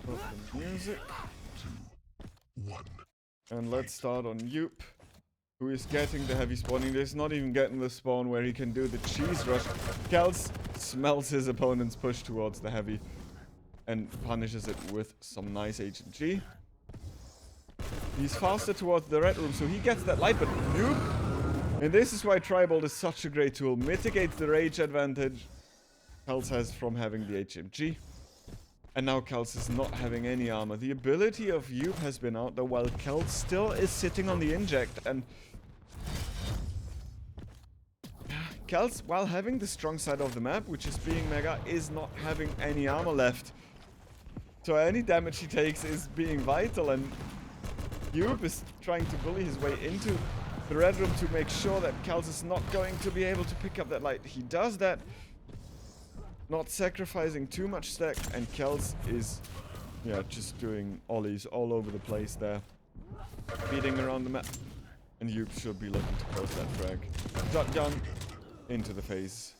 Put the music. And let's start on Yuuup, who is getting the heavy spawning. He's not even getting the spawn where he can do the cheese rush. Keltz smells his opponent's push towards the heavy and punishes it with some nice H&G. He's faster towards the red room, so he gets that light, but Yuuup, and this is why Tribal is such a great tool, mitigates the rage advantage Keltz has from having the HMG. And now Keltz is not having any armor. The ability of Yuuup has been out there while Keltz still is sitting on the inject. And Keltz, while having the strong side of the map, which is being mega, is not having any armor left. So any damage he takes is being vital, and Yuuup is trying to bully his way into the red room to make sure that Keltz is not going to be able to pick up that light. He does that, not sacrificing too much stack, and Keltz is, yeah, just doing ollies all over the place there. Beating around the map. And Yuuup should be looking to close that frag. Shotgun into the face.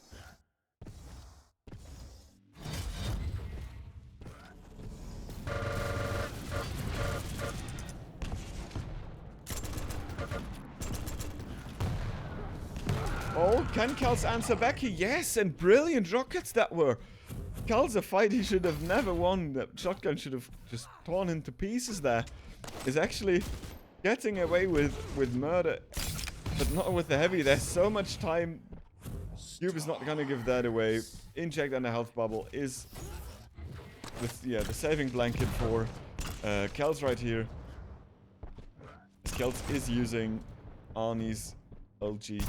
Oh, can Keltz answer back? Yes, and brilliant rockets that were. Keltz, a fight he should have never won. That shotgun should have just torn him to pieces there. Is actually getting away with murder, but not with the heavy. There's so much time. Yuuup is not going to give that away. Inject and a health bubble is the saving blanket for Keltz right here. Keltz is using Arnie's LG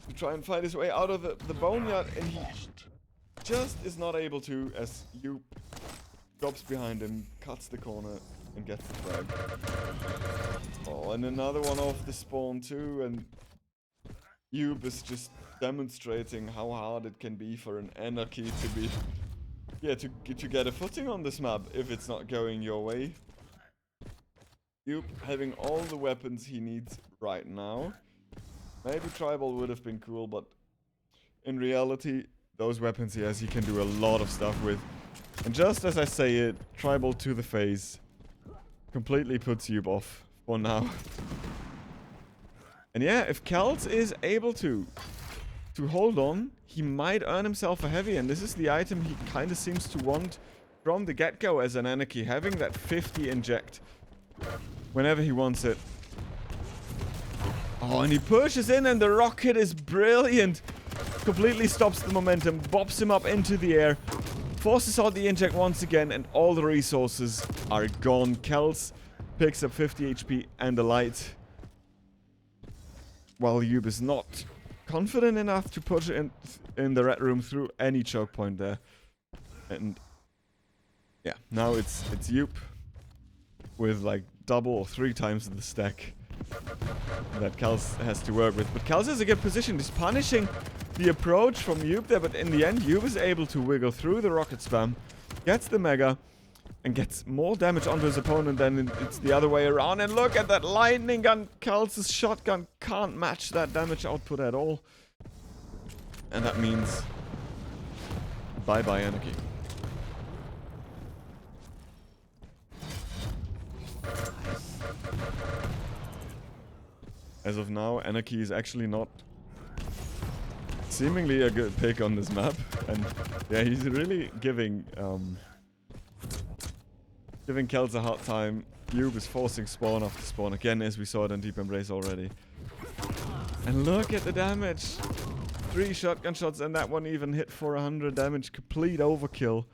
to try and fight his way out of the boneyard, and he just is not able to, as Yuuup drops behind him, cuts the corner, and gets the frag. Oh, and another one off the spawn too, and Yuuup is just demonstrating how hard it can be for an Anarchy to be, to get a footing on this map if it's not going your way. Yuuup having all the weapons he needs right now. Maybe Tribal would have been cool, but in reality, those weapons he has, he can do a lot of stuff with. And just as I say it, Tribal to the face completely puts Yuuup off for now. And yeah, if Keltz is able to hold on, he might earn himself a heavy, and this is the item he kind of seems to want from the get-go as an Anarchy, having that 50 inject whenever he wants it. Oh, and he pushes in, and the rocket is brilliant. Completely stops the momentum, bops him up into the air, forces out the inject once again, and all the resources are gone. Keltz picks up 50 HP and a light, while Yuuup is not confident enough to push it in the red room through any choke point there. And yeah, now it's Yuuup with like double or 3 times the stack that Keltz has to work with. But Keltz is a good position. He's punishing the approach from Yuuup there, but in the end, Yuuup is able to wiggle through the rocket spam, gets the mega, and gets more damage onto his opponent than it's the other way around. And look at that lightning gun. Keltz's shotgun can't match that damage output at all. And that means bye-bye Anarchy. As of now, Anarchy is actually not seemingly a good pick on this map. And yeah, he's really giving Keltz a hard time. Yuuup is forcing spawn after spawn again, as we saw it on Deep Embrace already. And look at the damage. 3 shotgun shots, and that one even hit for 100 damage. Complete overkill.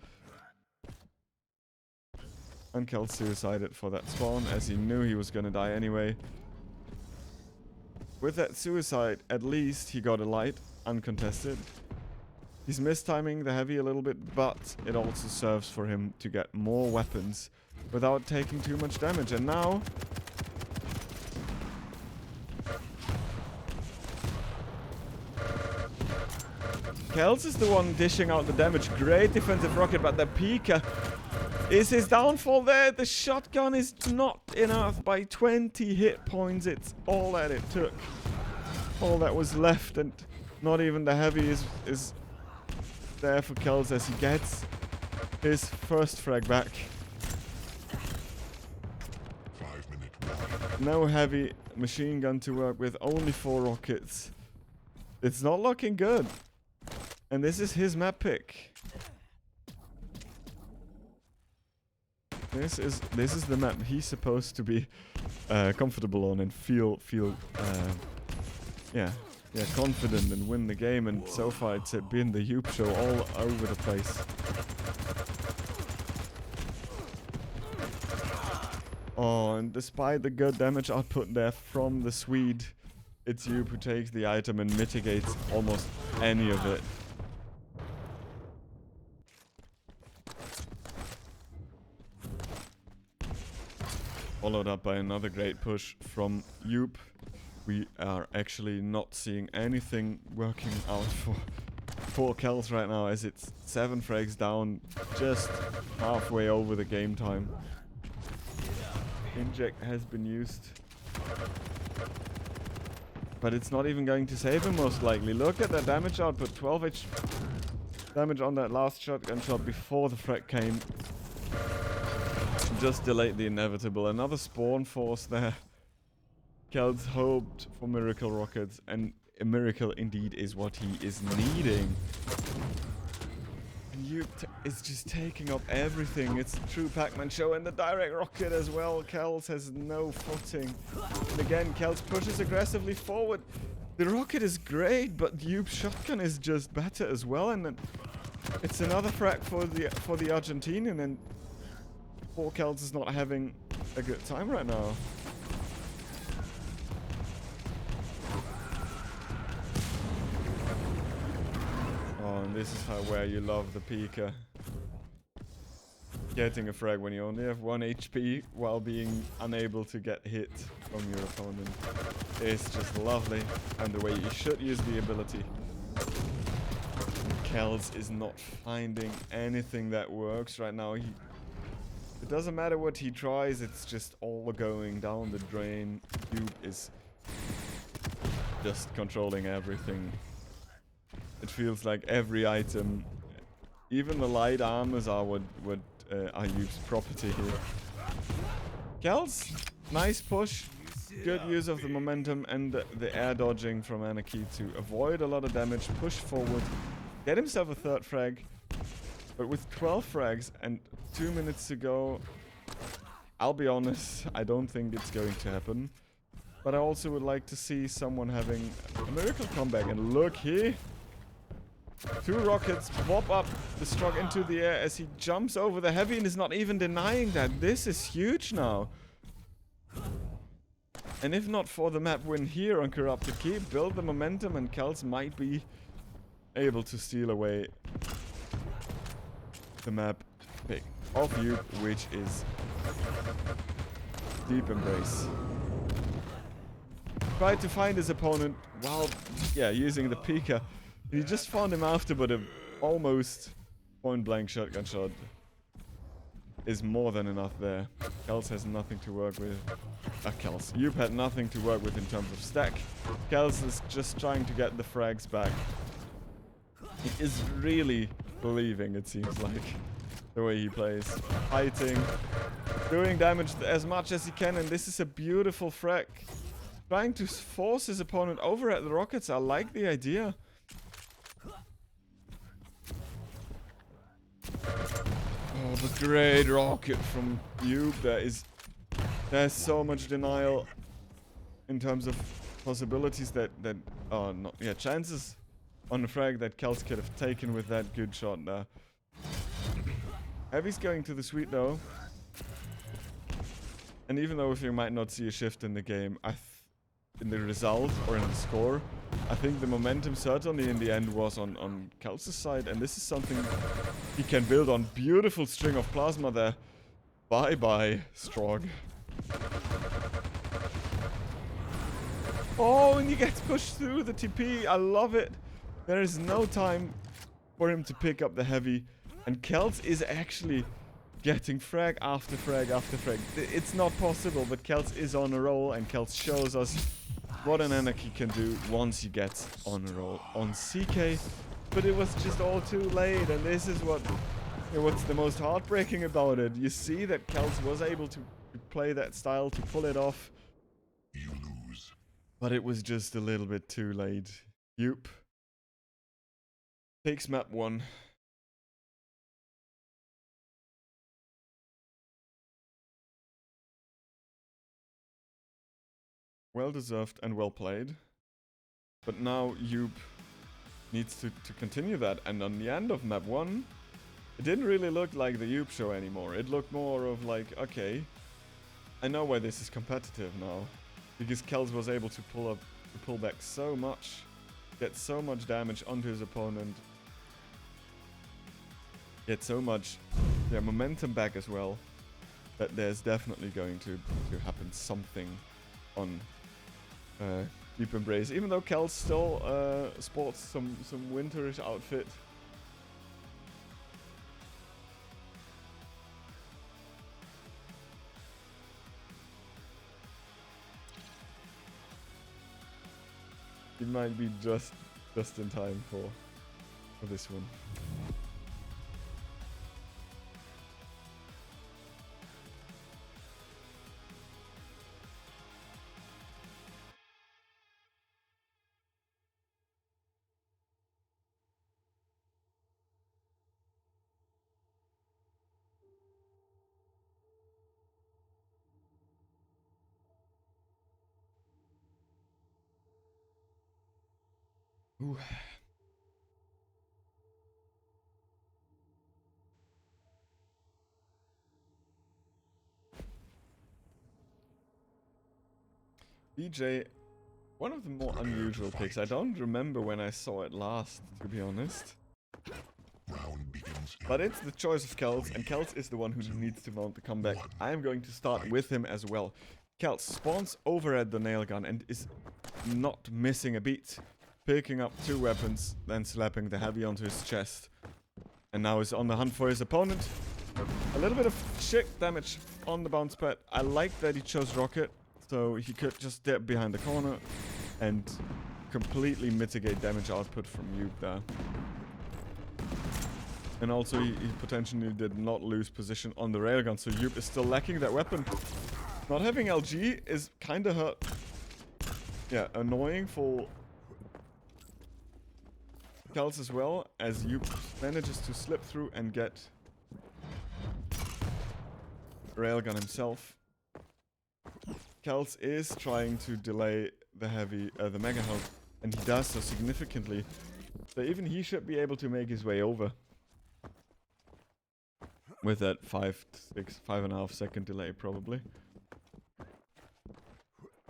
And Keltz suicided for that spawn, as he knew he was gonna die anyway. With that suicide, at least he got a light, uncontested. He's mistiming the heavy a little bit, but it also serves for him to get more weapons without taking too much damage. And now Keltz is the one dishing out the damage. Great defensive rocket, but the Pika is his downfall there. The shotgun is not enough by 20 hit points. It's all that it took. all that was left, and not even the heavy is there for Keltz as he gets his first frag back. 5-minute warning. No heavy machine gun to work with, only 4 rockets. It's not looking good. And this is his map pick. This is the map he's supposed to be comfortable on and feel confident and win the game. And so far it's been the Yuuup show all over the place. Oh, and despite the good damage output there from the Swede, it's Yuuup who takes the item and mitigates almost any of it. Followed up by another great push from Yuuup. We are actually not seeing anything working out for Keltz right now, as it's 7 frags down, just halfway over the game time. Inject has been used, but it's not even going to save him most likely. Look at that damage output, 12 damage on that last shotgun shot before the frag came. Just delayed the inevitable. Another spawn force there. Keltz hoped for miracle rockets, and a miracle indeed is what he is needing. And Yuuup is just taking up everything. It's a true Pac-Man show, and the direct rocket as well. Keltz has no footing. And again, Keltz pushes aggressively forward. The rocket is great, but Yuuup's shotgun is just better as well. And then it's another frag for the Argentinian, and poor Keltz is not having a good time right now. Oh, and this is where you love the Pika. Getting a frag when you only have 1 HP while being unable to get hit from your opponent is just lovely, and the way you should use the ability. Keltz is not finding anything that works right now. It doesn't matter what he tries, it's just all going down the drain. Yuuup is just controlling everything. It feels like every item, even the light armors are are Yuuup's property here. Keltz, nice push, good use of the momentum and the air dodging from Anarchy to avoid a lot of damage, push forward, get himself a 3rd frag. But with 12 frags and 2 minutes to go, I'll be honest, I don't think it's going to happen. But I also would like to see someone having a miracle comeback. And look here, 2 rockets pop up the Strog into the air as he jumps over the heavy and is not even denying that. This is huge now. And if not for the map win here on Corrupted Keep, build the momentum and Keltz might be able to steal away the map pick of Yuuup, which is Deep Embrace. Tried to find his opponent while, using the Pika. He just found him after, but an almost point-blank shotgun shot is more than enough there. Keltz has nothing to work with. Yuuup had nothing to work with in terms of stack. Keltz is just trying to get the frags back. He is really believing, it seems like, the way he plays. Fighting, doing damage as much as he can, and this is a beautiful frag. Trying to force his opponent over at the rockets, I like the idea. Oh, the great rocket from Yuuup. There's so much denial in terms of possibilities chances on the frag that Keltz could have taken with that good shot there. Heavy's going to the Sweet though. And even though if you might not see a shift in the game, in the result or in the score, I think the momentum certainly in the end was on Keltz's side, and this is something he can build on. Beautiful string of plasma there. Bye bye, Strog. Oh, and he gets pushed through the TP. I love it. There is no time for him to pick up the heavy, and Keltz is actually getting frag after frag after frag. It's not possible, but Keltz is on a roll, and Keltz shows us what an Anarchy can do once he gets on a roll on CK. But it was just all too late, and this is what's the most heartbreaking about it. You see that Keltz was able to play that style, to pull it off. You lose. But it was just a little bit too late. Yuuup takes map 1. Well deserved and well played. But now Yuuup needs to continue that. And on the end of map 1, it didn't really look like the Yuuup show anymore. It looked more of like, okay, I know why this is competitive now. Because Keltz was able to pull back so much, get so much damage onto his opponent, get so much momentum back as well, that there's definitely going to happen something on Deep Embrace. Even though Keltz still sports some winterish outfit. He might be just in time for this one. Ooh. BJ, one of the more unusual picks. I don't remember when I saw it last, to be honest. But it's the choice of Keltz, and Keltz is the one who needs to mount the comeback. I am going to start with him as well. Keltz spawns over at the nail gun and is not missing a beat. Picking up 2 weapons, then slapping the heavy onto his chest. And now is on the hunt for his opponent. A little bit of shit damage on the bounce pad. I like that he chose rocket, so he could just dip behind the corner and completely mitigate damage output from Yuuup there. And also he potentially did not lose position on the railgun, so Yuuup is still lacking that weapon. Not having LG is kinda hurt. Yeah, annoying for Keltz as well, as Yuuup manages to slip through and get railgun himself. Keltz is trying to delay the mega health, and he does so significantly that even he should be able to make his way over with that 5.5 second delay probably.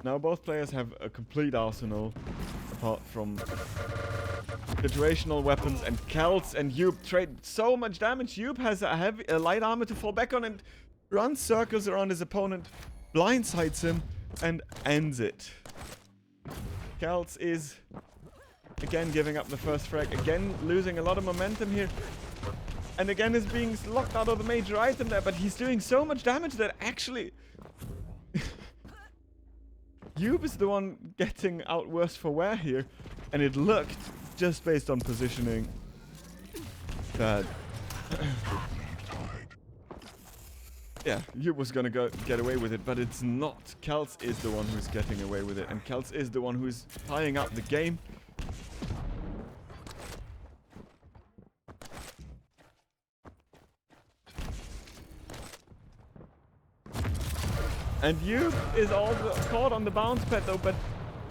Now both players have a complete arsenal apart from situational weapons, and Keltz and Yuuup trade so much damage. Yuuup has a light armor to fall back on and runs circles around his opponent, blindsides him, and ends it. Keltz is again giving up the first frag, again losing a lot of momentum here, and again is being locked out of the major item there, but he's doing so much damage that actually Yuuup is the one getting out worse for wear here, and it looked, just based on positioning, that yeah, Yuuup was gonna get away with it, but it's not. Keltz is the one who's getting away with it, and Keltz is the one who's tying up the game. And Yuuup is also caught on the bounce pad though, but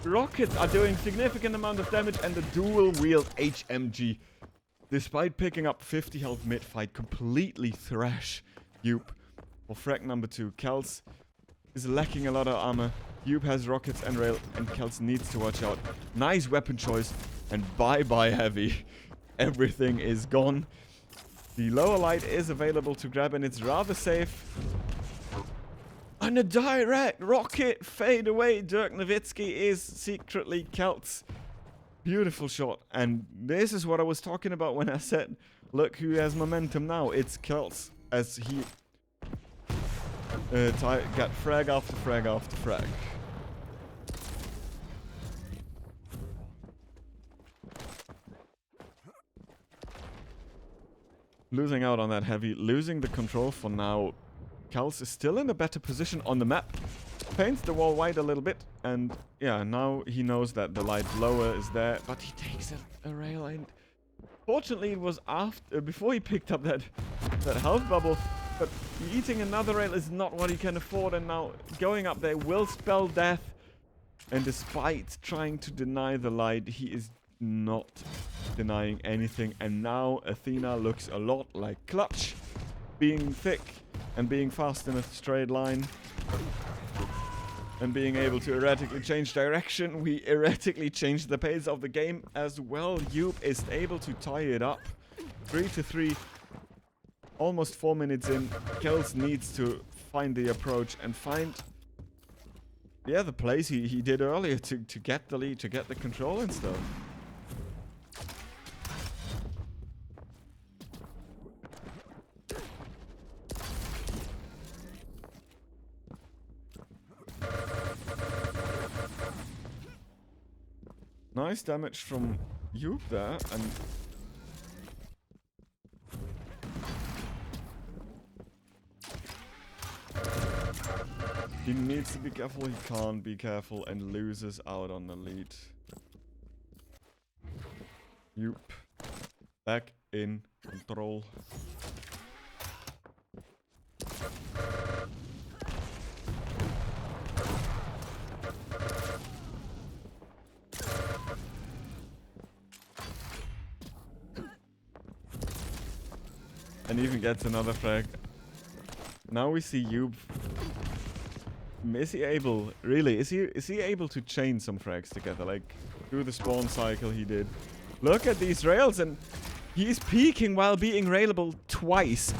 rockets are doing significant amount of damage, and the dual wield HMG, despite picking up 50 health mid-fight, completely thrash Yuuup for frag number 2. Keltz is lacking a lot of armor. Yuuup has rockets and rail, and Keltz needs to watch out. Nice weapon choice, and bye-bye heavy. Everything is gone. The lower light is available to grab, and it's rather safe. And a direct rocket fade away. Dirk Nowitzki is secretly Keltz. Beautiful shot. And this is what I was talking about when I said, look who has momentum now. It's Keltz, as he got frag after frag after frag. Losing out on that heavy, losing the control for now. Keltz is still in a better position on the map. Paints the wall wide a little bit, and yeah, now he knows that the light blower is there, but he takes a rail, and fortunately it was after, before he picked up that health bubble, but eating another rail is not what he can afford, and now going up there will spell death, and despite trying to deny the light, he is not denying anything, and now Athena looks a lot like Clutch, being thick and being fast in a straight line and being able to erratically change direction. We erratically change the pace of the game as well. Yuuup is able to tie it up 3-3, almost 4 minutes in. Keltz needs to find the approach and find the plays he did earlier to get the lead, to get the control and stuff. Nice damage from Yuuup there, and he needs to be careful. He can't be careful and loses out on the lead. Yuuup back in control. And even gets another frag. Now we see Yuuup. Is he able, really, is he able to chain some frags together? Like, through the spawn cycle he did. Look at these rails, and he's peaking while being railable twice.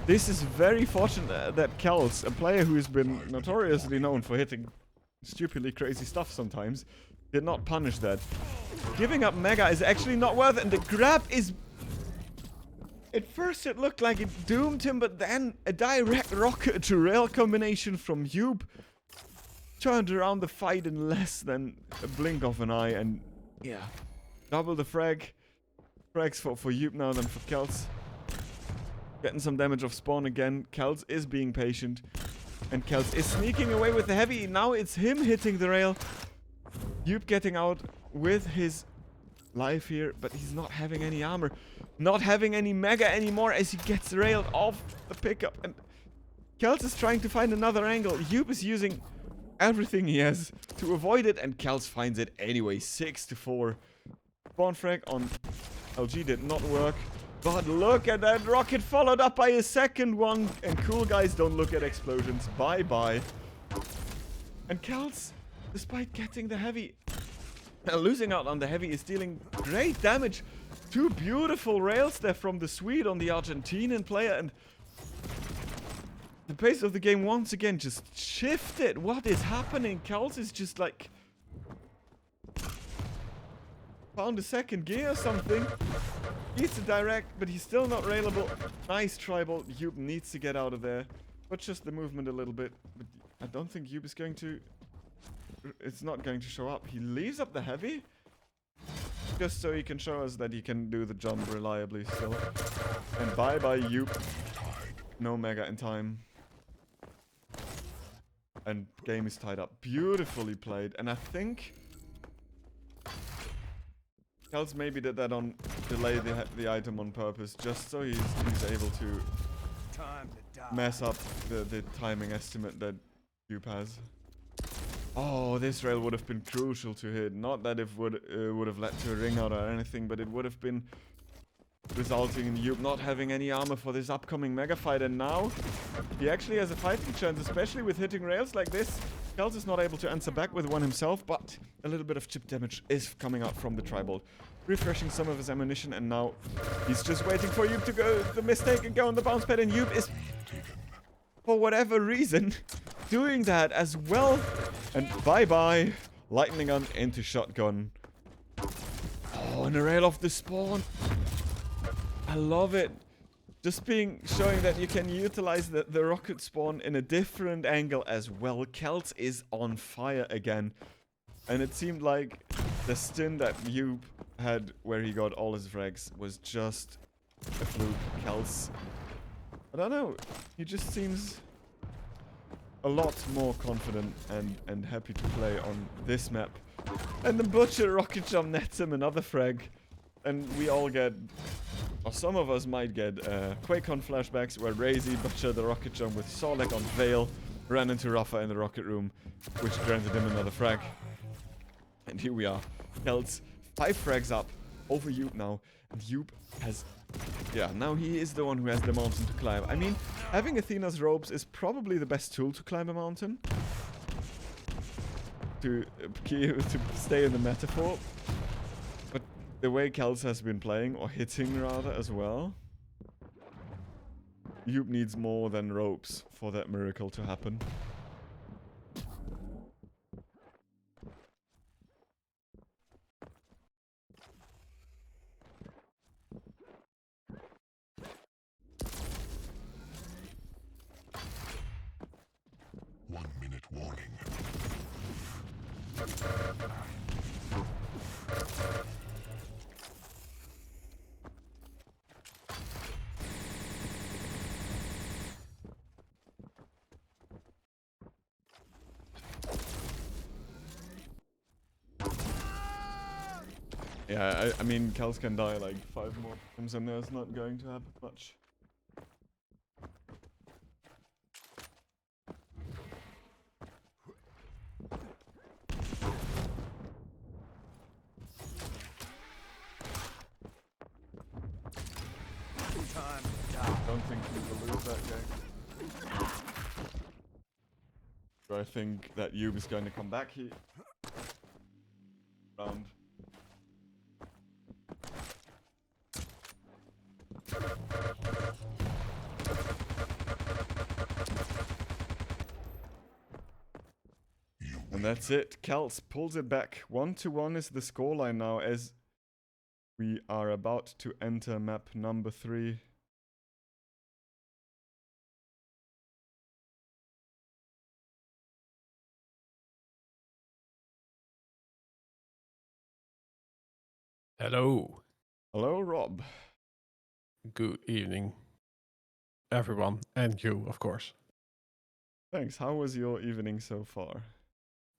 This is very fortunate that Keltz, a player who's been notoriously known for hitting stupidly crazy stuff sometimes, did not punish that. Giving up Mega is actually not worth it, and the grab is... At first it looked like it doomed him, but then a direct rocket to rail combination from Yuuup turned around the fight in less than a blink of an eye, and yeah, double the frags for Yuuup now than for Keltz. Getting some damage off spawn again. Keltz is being patient, and Keltz is sneaking away with the heavy. Now it's him hitting the rail. Yuuup getting out with his life here, but he's not having any armor. Not having any Mega anymore as he gets railed off the pickup. And Keltz is trying to find another angle. Yuuup is using everything he has to avoid it, and Keltz finds it anyway. 6-4. Spawn frag on LG did not work. But look at that rocket followed up by a second one. And cool guys don't look at explosions. Bye-bye. And Keltz, despite getting the heavy, losing out on the heavy, is dealing great damage. Two beautiful rails there from the Swede on the Argentinian player, and the pace of the game once again just shifted. What is happening? Keltz is just like found a second gear or something. He's a direct, but he's still not railable. Nice tribal. Yuuup needs to get out of there. But just the movement a little bit. But I don't think Yuuup is going to... It's not going to show up. He leaves up the heavy. Just so he can show us that he can do the jump reliably still. And bye-bye Yuuup. No Mega in time. And game is tied up. Beautifully played. And I think Keltz maybe did that on delay the item on purpose, just so he's able to mess up the timing estimate that Yuuup has. Oh, this rail would have been crucial to hit. Not that it would have led to a ring out or anything, but it would have been resulting in Yuuup not having any armor for this upcoming mega fight. And now he actually has a fighting chance, especially with hitting rails like this. Keltz is not able to answer back with one himself, but a little bit of chip damage is coming out from the tribal. Refreshing some of his ammunition, and now he's just waiting for Yuuup to go the mistake and go on the bounce pad, and Yuuup is, for whatever reason, doing that as well. And bye-bye. Lightning gun into shotgun. Oh, and a rail off the spawn. I love it. Just showing that you can utilize the rocket spawn in a different angle as well. Keltz is on fire again. And it seemed like the stun that Yuuup had where he got all his frags was just a fluke. Keltz, I don't know, he just seems a lot more confident and happy to play on this map. And the Butcher rocket jump nets him another frag. And we all get, or some of us might get, QuakeCon flashbacks where Razy butchered the rocket jump with Solek on Veil, ran into Rafa in the rocket room, which granted him another frag. And here we are. Keltz, 5 frags up over Yuuup now. And Yuuup has, yeah, now he is the one who has the mountain to climb. I mean, having Athena's robes is probably the best tool to climb a mountain. To stay in the metaphor. But the way Keltz has been playing, or hitting rather as well, Yuuup needs more than ropes for that miracle to happen. Warning. Yeah, I mean, Keltz can die like 5 more times and there's not going to happen much. I don't think he will lose that game. I think that Yuuup is going to come back here. Round. And that's it. Keltz pulls it back. 1-1 is the scoreline now as we are about to enter map number 3. Hello. Hello, Rob. Good evening, everyone, and you, of course. Thanks. How was your evening so far?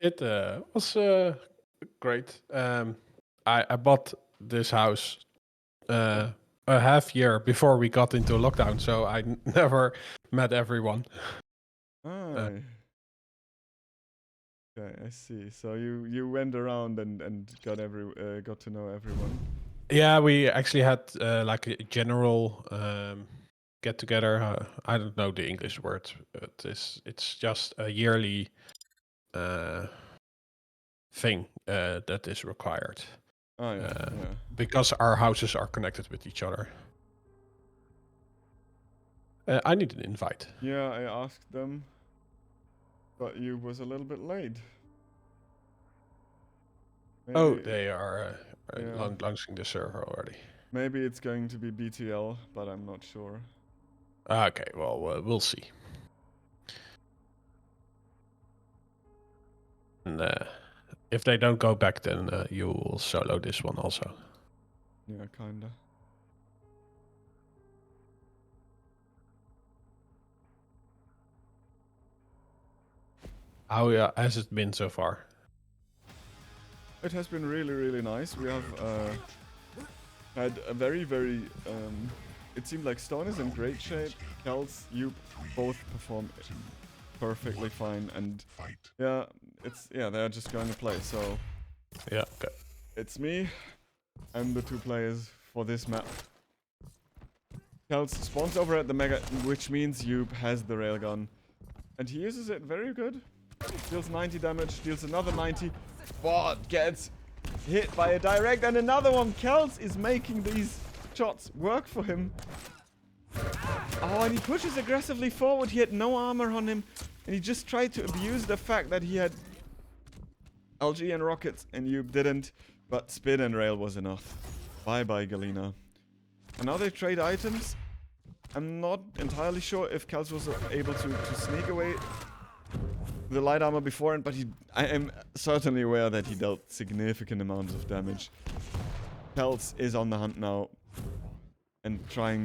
It was great. I bought this house a half year before we got into lockdown, so I never met everyone. Ah. Okay, I see. So you went around and got to know everyone. Yeah, we actually had like a general get together. I don't know the English word, but it's just a yearly thing that is required. Oh yeah, yeah. Because our houses are connected with each other. I need an invite. Yeah, I asked them, but you was a little bit late. Maybe, Oh, they are yeah. launching the server already. Maybe it's going to be BTL, but I'm not sure. Okay, well, we'll see. And if they don't go back, then you will solo this one also. Yeah, kinda. How has it been so far? It has been really, really nice. We have had a very, very. It seemed like Stone is in great shape. Keltz, Yuuup both perform perfectly fine, and yeah, they're just going to play. So Yeah, okay. it's me and the 2 players for this map. Keltz spawns over at the Mega, which means Yuuup has the railgun, and he uses it very good. Deals 90 damage, deals another 90. But gets hit by a direct and another one. Keltz is making these shots work for him. Oh, and he pushes aggressively forward. He had no armor on him, and he just tried to abuse the fact that he had LG and rockets, and Yuuup didn't. But spin and rail was enough. Bye-bye, Galena. And now they trade items. I'm not entirely sure if Keltz was able to sneak away the light armor before, but I am certainly aware that he dealt significant amounts of damage. Keltz is on the hunt now. and try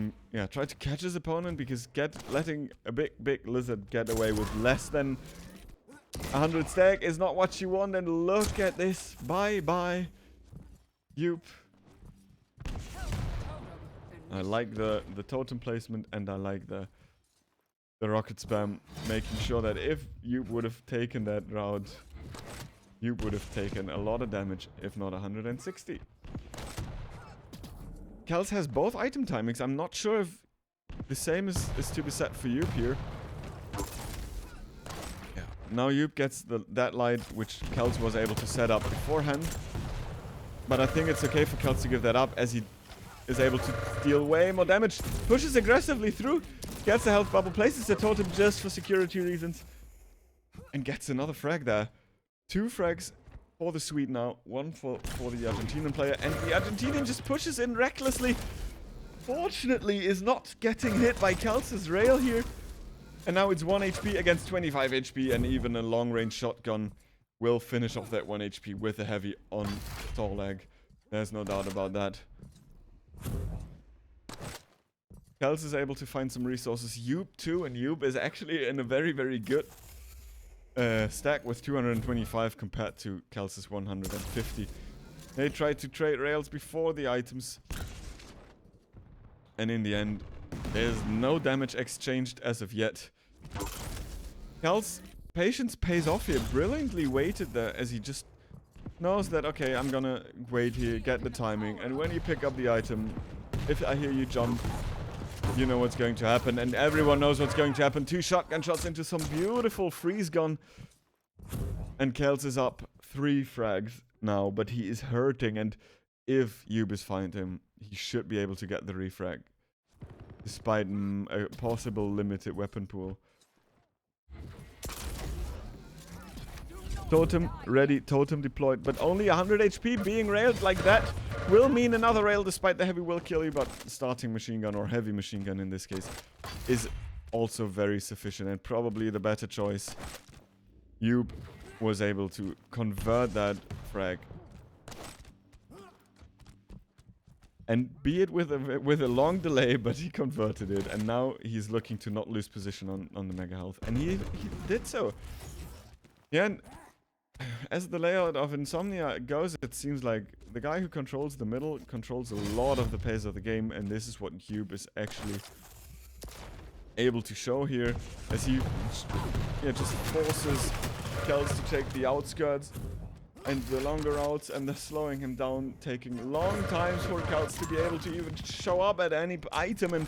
to catch his opponent, because letting a big lizard get away with less than 100 stack is not what you want. And look at this. Bye, Yuuup. I like the totem placement, and I like the rocket spam, making sure that if Yuuup would have taken that route, Yuuup would have taken a lot of damage, if not 160. Keltz has both item timings. I'm not sure if the same is to be set for Yuuup here. Yeah. Now Yuuup gets that light, which Keltz was able to set up beforehand. But I think it's okay for Keltz to give that up, as he is able to deal way more damage. Pushes aggressively through, gets a health bubble, places a totem just for security reasons, and gets another frag there. 2 frags for the Swede now, 1 for the Argentinian player, and the Argentinian just pushes in recklessly. Fortunately is not getting hit by Keltz's rail here. And now it's 1 HP against 25 HP, and even a long-range shotgun will finish off that 1 HP with a heavy on tall leg. There's no doubt about that. Keltz is able to find some resources. Yuuup too, and Yuuup is actually in a very, very good stack with 225 compared to Keltz's 150. They tried to trade rails before the items, and in the end, there's no damage exchanged as of yet. Keltz patience pays off here. Brilliantly waited there, as he just knows that, okay, I'm gonna wait here, get the timing, and when you pick up the item, if I hear you jump, you know what's going to happen, and everyone knows what's going to happen. 2 shotgun shots into some beautiful freeze gun, and Keltz is up 3 frags now, but he is hurting, and if Yuuup is find him, he should be able to get the refrag, despite a possible limited weapon pool. Totem ready, totem deployed, but only 100 HP. Being railed like that will mean another rail, despite the heavy will kill you, but starting machine gun, or heavy machine gun in this case, is also very sufficient and probably the better choice. Yuuup was able to convert that frag, and be it with a long delay, but he converted it, and now he's looking to not lose position on the mega health, and he did so. Yeah, and as the layout of Insomnia goes, it seems like the guy who controls the middle controls a lot of the pace of the game, and this is what Yuuup is actually able to show here, as he just forces Keltz to take the outskirts and the longer routes, and they're slowing him down, taking long times for Keltz to be able to even show up at any item, and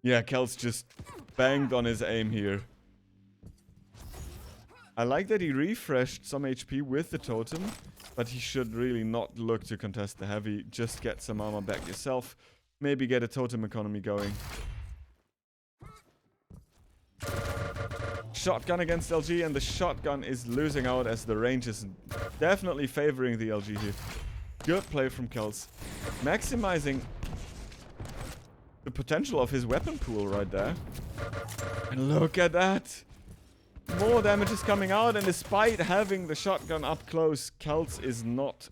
yeah, Keltz just banged on his aim here. I like that he refreshed some HP with the totem, but he should really not look to contest the heavy. Just get some armor back yourself. Maybe get a totem economy going. Shotgun against LG, and the shotgun is losing out, as the range is definitely favoring the LG here. Good play from Keltz. Maximizing the potential of his weapon pool right there. And look at that! More damage is coming out, and despite having the shotgun up close, Keltz is not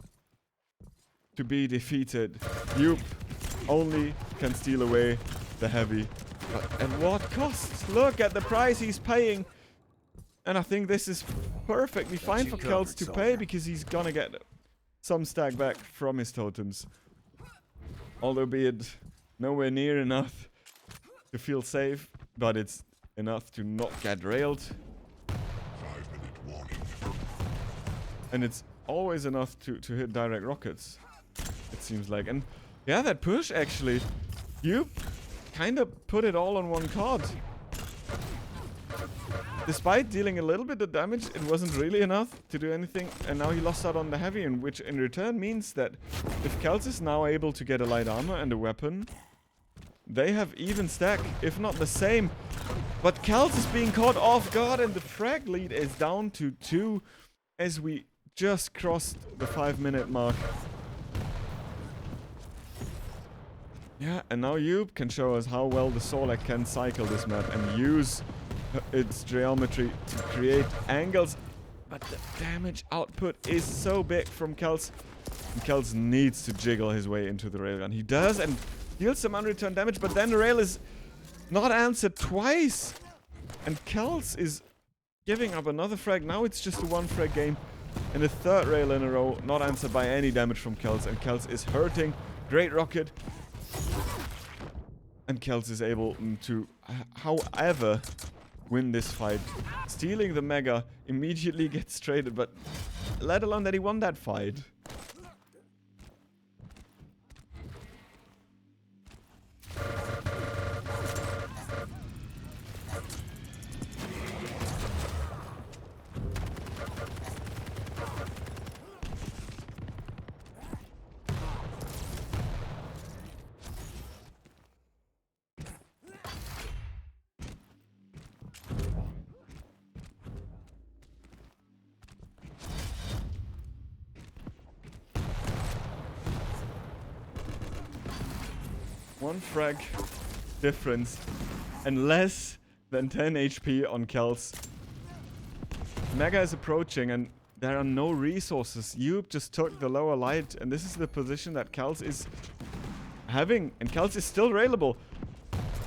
to be defeated. Yuuup only can steal away the heavy. But at what cost? Look at the price he's paying. And I think this is perfectly fine for Keltz to pay, because he's gonna get some stack back from his totems. Although be it nowhere near enough to feel safe, but it's enough to not get railed. And it's always enough to hit direct rockets, it seems like. And yeah, that push actually, Yuuup kind of put it all on one card. Despite dealing a little bit of damage, it wasn't really enough to do anything, and now he lost out on the heavy, and which in return means that if Keltz is now able to get a light armor and a weapon, they have even stack, if not the same. But Keltz is being caught off guard, and the frag lead is down to 2 as we just crossed the 5-minute mark. Yeah, and now Yuuup can show us how well the Solak can cycle this map and use its geometry to create angles. But the damage output is so big from Keltz. And Keltz needs to jiggle his way into the railgun. He does, and deals some unreturned damage, but then the rail is not answered twice. And Keltz is giving up another frag. Now it's just a 1 frag game. And the 3rd rail in a row, not answered by any damage from Keltz. And Keltz is hurting. Great rocket. And Keltz is able to, however, win this fight. Stealing the Mega, immediately gets traded, but let alone that he won that fight. One frag difference and less than 10 HP on Keltz. Mega is approaching and there are no resources. Yuuup just took the lower light and this is the position that Keltz is having. And Keltz is still railable.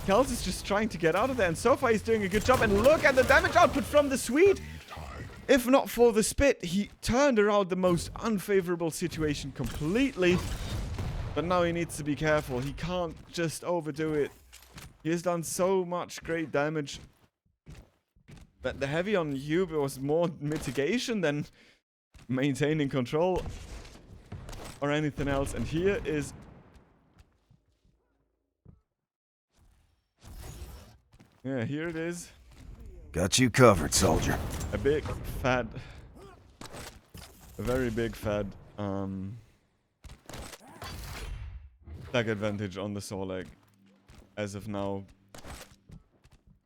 Keltz is just trying to get out of there and so far he's doing a good job. And look at the damage output from the Swede. If not for the spit, he turned around the most unfavorable situation completely. But now he needs to be careful. He can't just overdo it. He has done so much great damage. But the heavy on Yuuup was more mitigation than maintaining control or anything else. And here is... yeah, here it is. Got you covered, soldier. A big, fat... a very big, fat... stack advantage on the saw leg. As of now,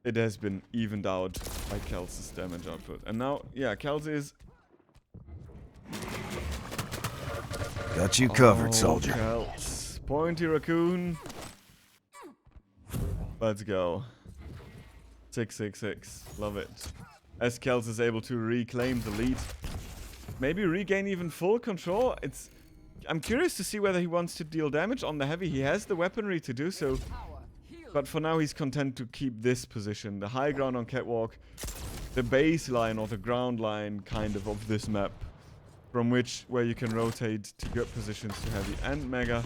it has been evened out by Keltz's damage output. And now, yeah, Keltz is... got you covered, soldier. Keltz. Pointy raccoon. Let's go. 666. Love it. As Keltz is able to reclaim the lead. Maybe regain even full control. I'm curious to see whether he wants to deal damage on the heavy. He has the weaponry to do so. But for now, he's content to keep this position. The high ground on Catwalk. The baseline or the ground line kind of this map. From where you can rotate to good positions to heavy and mega.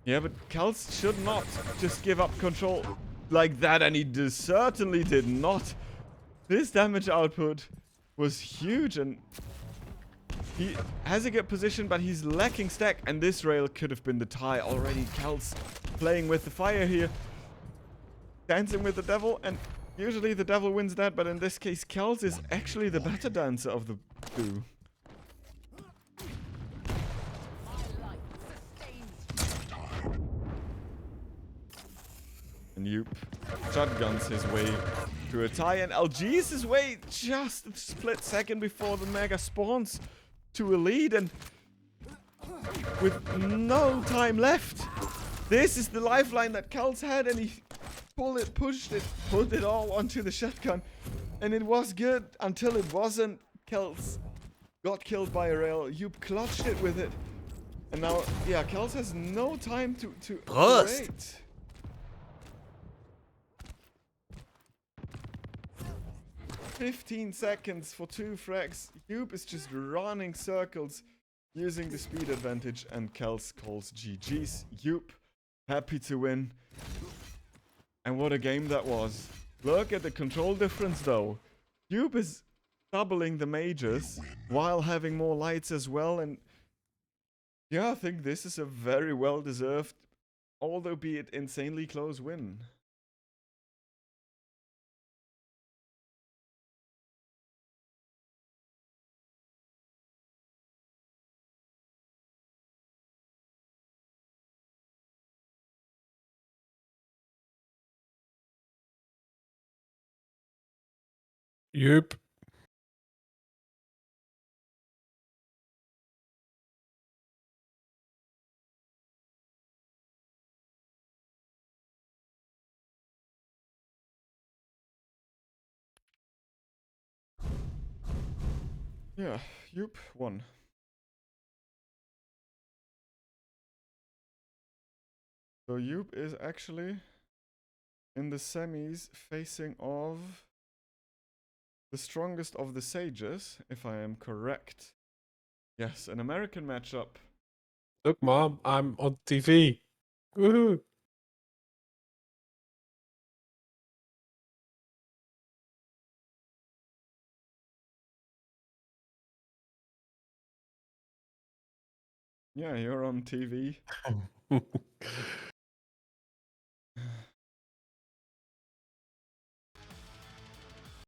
Yeah, but Keltz should not just give up control like that. And he certainly did not. This damage output was huge and... he has a good position, but he's lacking stack. And this rail could have been the tie already. Keltz playing with the fire here. Dancing with the devil. And usually the devil wins that. But in this case, Keltz is actually the better dancer of the two. And Yuuup shotguns his way to a tie. And LG's his way just a split second before the Mega spawns to a lead, and with no time left, this is the lifeline that Keltz had, and he pulled it all onto the shotgun, and it was good until it wasn't. Keltz got killed by a rail. Yuuup clutched it with it, and now, yeah, Keltz has no time to wait. 15 seconds for 2 frags. Yuuup is just running circles using the speed advantage, and Keltz calls GG's. Yuuup happy to win. And what a game that was. Look at the control difference though. Yuuup is doubling the majors while having more lights as well, and yeah, I think this is a very well deserved, although be it insanely close, win. Yuuup. Yeah, Yuuup won. So Yuuup is actually in the semis facing off the strongest of the sages, if I am correct. Yes, an American matchup. Look, Mom, I'm on TV. Woohoo! Yeah, you're on TV.